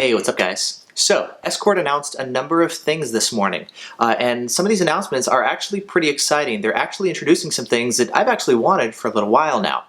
Hey, what's up guys? So, Escort announced a number of things this morning, and some of these announcements are actually pretty exciting. They're actually introducing some things that I've actually wanted for a little while now.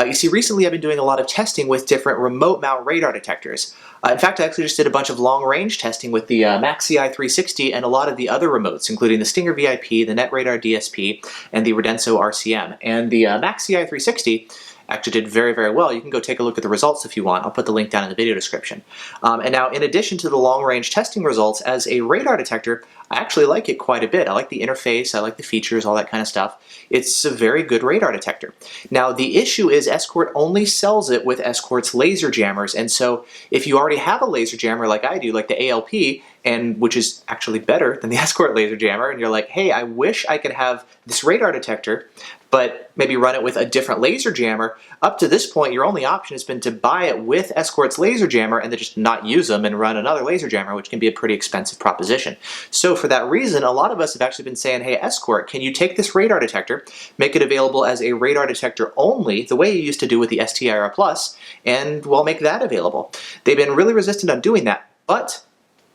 You see, recently I've been doing a lot of testing with different remote mount radar detectors. In fact, I actually just did a bunch of long-range testing with the MAXCI 360 and a lot of the other remotes, including the Stinger VIP, the NetRadar DSP, and the Redenso RCM. And the MAXCI 360 actually did very, very well. You can go take a look at the results if you want. I'll put the link down in the video description. And now, in addition to the long-range testing results, as a radar detector, I actually like it quite a bit. I like the interface, I like the features, all that kind of stuff. It's a very good radar detector. Now, the issue is Escort only sells it with Escort's laser jammers, and so if you already have a laser jammer like I do, like the ALP, and which is actually better than the Escort laser jammer, and you're like, hey, I wish I could have this radar detector, but maybe run it with a different laser jammer. Up to this point, your only option has been to buy it with Escort's laser jammer and then just not use them and run another laser jammer, which can be a pretty expensive proposition. So for that reason, a lot of us have actually been saying, hey, Escort, can you take this radar detector, make it available as a radar detector only, the way you used to do with the STIR Plus, and we'll make that available. They've been really resistant on doing that, but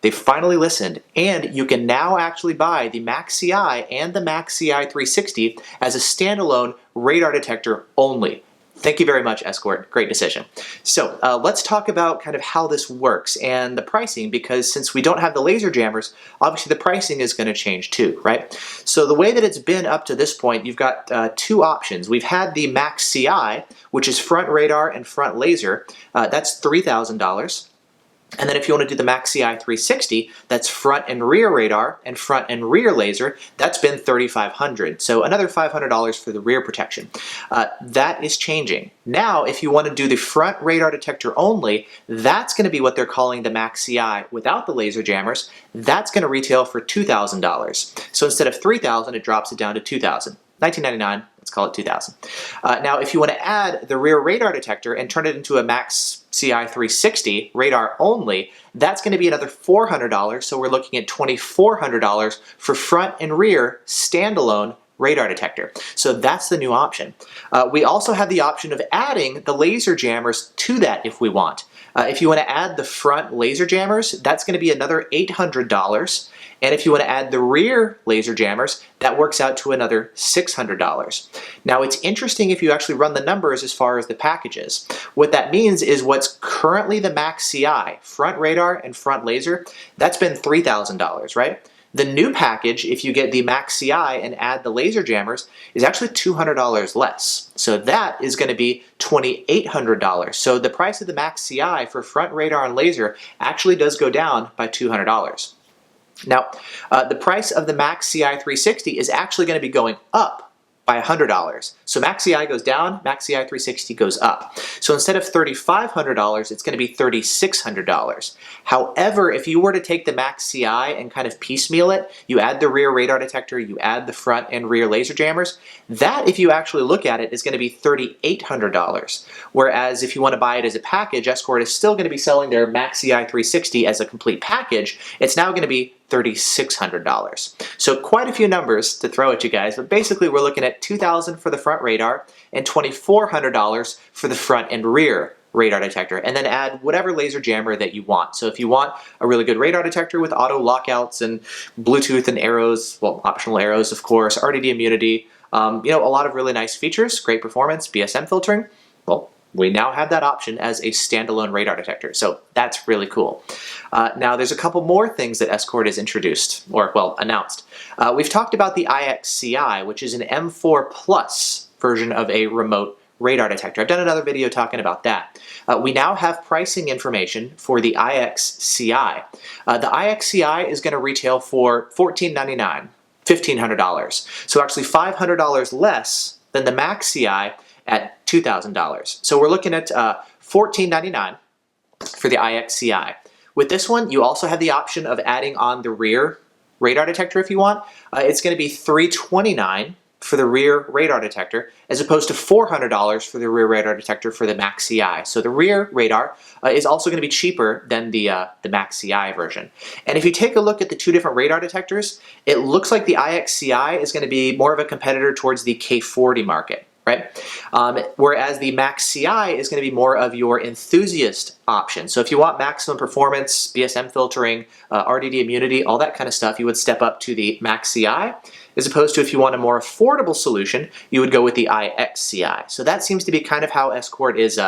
they finally listened, and you can now actually buy the MAXCI and the MAXCI 360 as a standalone radar detector only. Thank you very much, Escort. Great decision. So let's talk about kind of how this works and the pricing, because since we don't have the laser jammers, obviously the pricing is going to change too, right? So the way that it's been up to this point, you've got two options. We've had the MAXCI, which is front radar and front laser. That's $3,000. And then if you want to do the MAXCI 360, that's front and rear radar and front and rear laser, that's been $3,500. So another $500 for the rear protection. That is changing. Now, if you want to do the front radar detector only, that's going to be what they're calling the MAXCI without the laser jammers. That's going to retail for $2,000. So instead of $3,000, it drops it down to $2,000. $1,999, let's call it $2,000. Now, if you want to add the rear radar detector and turn it into a MAXCI 360 radar only, that's going to be another $400. So we're looking at $2,400 for front and rear standalone radar detector. So that's the new option. We also have the option of adding the laser jammers to that if we want. If you want to add the front laser jammers, that's going to be another $800. And if you want to add the rear laser jammers, that works out to another $600. Now, it's interesting if you actually run the numbers as far as the packages. What that means is what's currently the MAXCI, front radar and front laser, that's been $3,000, right? The new package, if you get the MAXCI and add the laser jammers, is actually $200 less. So that is going to be $2,800. So the price of the MAXCI for front radar and laser actually does go down by $200. Now, the price of the MAXCI 360 is actually going to be going up by $100. So MAXCI goes down, MAXCI 360 goes up. So instead of $3,500, it's going to be $3,600. However, if you were to take the MAXCI and kind of piecemeal it, you add the rear radar detector, you add the front and rear laser jammers, that, if you actually look at it, is going to be $3,800. Whereas if you want to buy it as a package, Escort is still going to be selling their MAXCI 360 as a complete package. It's now going to be $3,600. So quite a few numbers to throw at you guys, but basically we're looking at $2,000 for the front radar and $2,400 for the front and rear radar detector, and then add whatever laser jammer that you want. So if you want a really good radar detector with auto lockouts and Bluetooth and arrows, well, optional arrows of course, RDD immunity, a lot of really nice features, great performance, BSM filtering, well, we now have that option as a standalone radar detector. So that's really cool. Now there's a couple more things that Escort has introduced, or well, announced. We've talked about the IXCI, which is an M4 Plus version of a remote radar detector. I've done another video talking about that. We now have pricing information for the IXCI. The IXCI is going to retail for $1,499, $1,500. So actually $500 less than the MAXCI at $2,000. So we're looking at $1,499 for the IXCI. With this one, you also have the option of adding on the rear radar detector if you want. It's going to be $329 for the rear radar detector, as opposed to $400 for the rear radar detector for the MAXCI. So the rear radar is also going to be cheaper than the MAXCI version. And if you take a look at the two different radar detectors, it looks like the IXCI is going to be more of a competitor towards the K40 market. right? Whereas the Max CI is going to be more of your enthusiast option. So if you want maximum performance, BSM filtering, RDD immunity, all that kind of stuff, you would step up to the Max CI, as opposed to if you want a more affordable solution, you would go with the IXCI. So that seems to be kind of how Escort is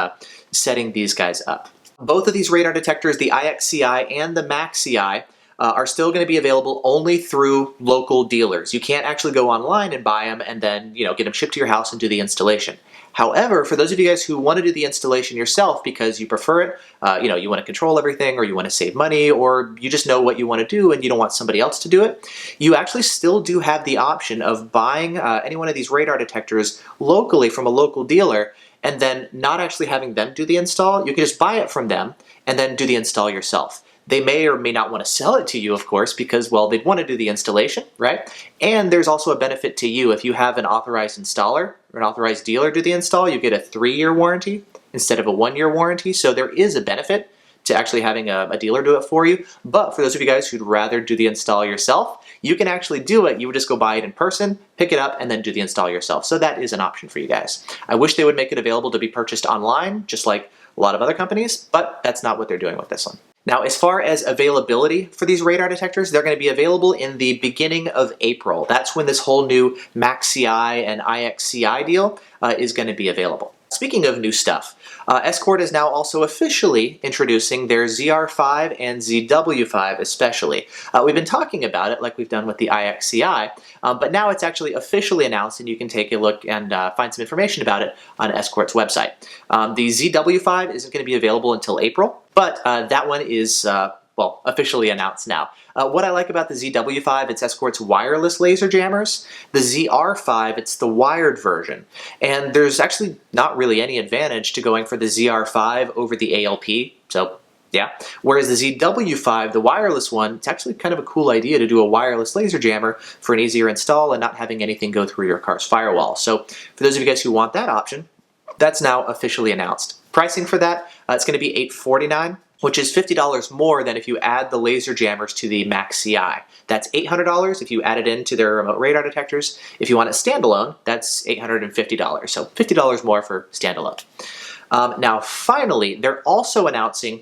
setting these guys up. Both of these radar detectors, the IXCI and the Max CI, are still going to be available only through local dealers. You can't actually go online and buy them and then, get them shipped to your house and do the installation. However, for those of you guys who want to do the installation yourself because you prefer it, you want to control everything, or you want to save money, or you just know what you want to do and you don't want somebody else to do it, you actually still do have the option of buying any one of these radar detectors locally from a local dealer, and then not actually having them do the install. You can just buy it from them and then do the install yourself. They may or may not want to sell it to you, of course, because, well, they'd want to do the installation, right? And there's also a benefit to you. If you have an authorized installer or an authorized dealer do the install, you get a 3-year warranty instead of a 1-year warranty. So there is a benefit to actually having a dealer do it for you. But for those of you guys who'd rather do the install yourself, you can actually do it. You would just go buy it in person, pick it up, and then do the install yourself. So that is an option for you guys. I wish they would make it available to be purchased online, just like a lot of other companies, but that's not what they're doing with this one. Now, as far as availability for these radar detectors, they're going to be available in the beginning of April. That's when this whole new Max CI and IXCI deal is going to be available. Speaking of new stuff, Escort is now also officially introducing their ZR5 and ZW5 especially. We've been talking about it like we've done with the IXCI, but now it's actually officially announced, and you can take a look and find some information about it on Escort's website. The ZW5 isn't going to be available until April, but that one is officially announced now. What I like about the ZW5, it's Escort's wireless laser jammers. The ZR5, it's the wired version. And there's actually not really any advantage to going for the ZR5 over the ALP, so yeah. Whereas the ZW5, the wireless one, it's actually kind of a cool idea to do a wireless laser jammer for an easier install and not having anything go through your car's firewall. So for those of you guys who want that option, that's now officially announced. Pricing for that, it's going to be $849. Which is $50 more than if you add the laser jammers to the Max CI. That's $800 if you add it into their remote radar detectors. If you want it standalone, that's $850. So $50 more for standalone. Now, finally, they're also announcing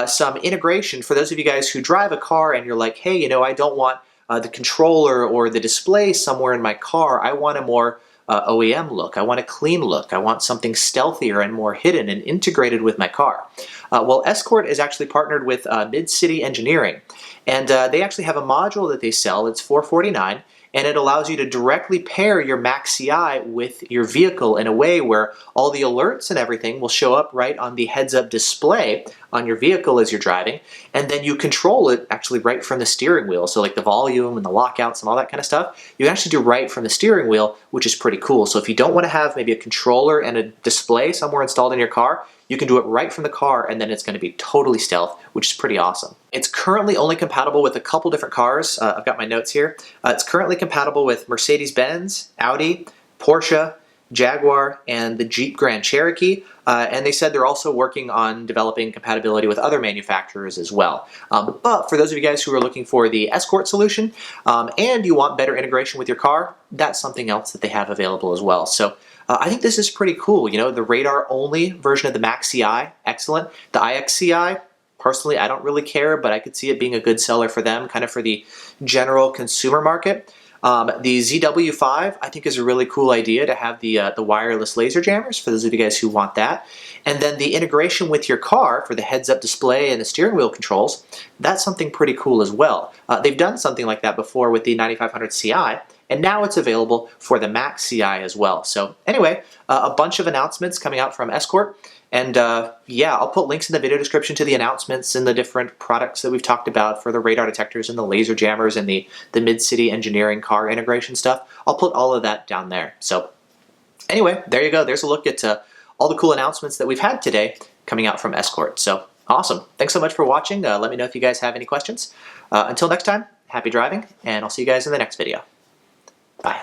some integration for those of you guys who drive a car and you're like, hey, I don't want the controller or the display somewhere in my car. I want a more OEM look. I want a clean look. I want something stealthier and more hidden and integrated with my car. Well, Escort is actually partnered with Mid-City Engineering, and they actually have a module that they sell. It's $449, and it allows you to directly pair your Max CI with your vehicle in a way where all the alerts and everything will show up right on the heads-up display on your vehicle as you're driving, and then you control it actually right from the steering wheel. So like the volume and the lockouts and all that kind of stuff, you can actually do right from the steering wheel, which is pretty cool. So if you don't want to have maybe a controller and a display somewhere installed in your car, you can do it right from the car, and then it's going to be totally stealth, which is pretty awesome. It's currently only compatible with a couple different cars. I've got my notes here. It's currently compatible with Mercedes-Benz, Audi, Porsche, Jaguar, and the Jeep Grand Cherokee. And they said they're also working on developing compatibility with other manufacturers as well. But for those of you guys who are looking for the Escort solution and you want better integration with your car, that's something else that they have available as well. So I think this is pretty cool. The radar-only version of the Max CI, excellent. The IXCI, personally, I don't really care, but I could see it being a good seller for them, kind of for the general consumer market. The ZW5, I think, is a really cool idea to have the wireless laser jammers for those of you guys who want that. And then the integration with your car for the heads-up display and the steering wheel controls, that's something pretty cool as well. They've done something like that before with the 9500 CI, and now it's available for the Max CI as well. So anyway, a bunch of announcements coming out from Escort. And yeah, I'll put links in the video description to the announcements and the different products that we've talked about for the radar detectors and the laser jammers and the Mid-City Engineering car integration stuff. I'll put all of that down there. So anyway, there you go. There's a look at all the cool announcements that we've had today coming out from Escort. So awesome. Thanks so much for watching. Let me know if you guys have any questions. Until next time, happy driving, and I'll see you guys in the next video. Bye.